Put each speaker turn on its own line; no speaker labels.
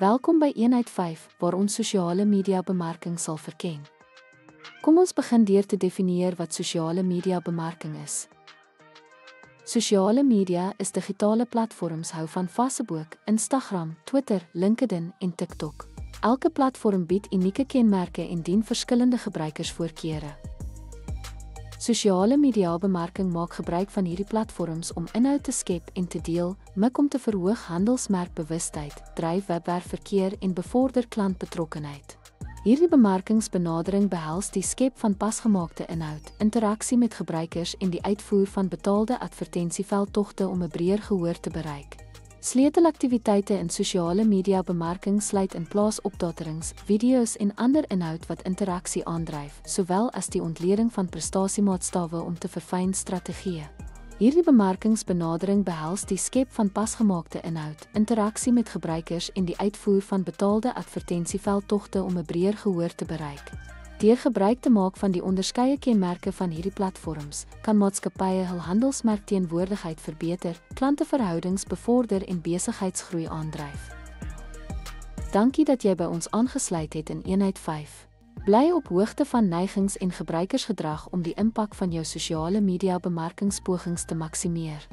Welkom by Eenheid 5, waar ons sosiale media bemarking sal verken. Kom ons begin deur te definieer wat sosiale media bemarking is. Sosiale media is digitale platforms hou van Facebook, Instagram, Twitter, LinkedIn en TikTok. Elke platform bied unieke kenmerke en dien verskillende gebruikersvoorkeure. Sosiale media bemarking maak gebruik van hierdie platforms om inhoud te skep en te deel, mik om te verhoog handelsmerkbewustheid, dryf webwerfverkeer en bevorder klantbetrokkenheid. Hierdie bemarkingsbenadering behels die skep van pasgemaakte inhoud, interaksie met gebruikers en die uitvoer van betaalde advertensieveldtogte om 'n breër gehoor te bereik. Sleutelaktiwiteite in sosiale media bemarking sluit in plaasopdaterings, video's en ander inhoud wat interaksie aandryf, sowel as die ontleding van prestasiemaatstawwe om te verfyn strategieë. Hierdie bemarkingsbenadering behels die skep van pasgemaakte inhoud, interaksie met gebruikers en die uitvoer van betaalde advertensieveldtogte om 'n breër gehoor te bereik. Deur gebruik te maak van die onderskeie kenmerke van hierdie platforms, kan maatskappye hul handelsmerkteenwoordigheid verbeter, klanteverhoudings bevorder en besigheidsgroei aandryf. Dankie dat jy by ons aangesluit het in Eenheid 5. Bly op hoogte van neigings en gebruikersgedrag om die impak van jou sosiale media bemarkingspogings te maksimeer.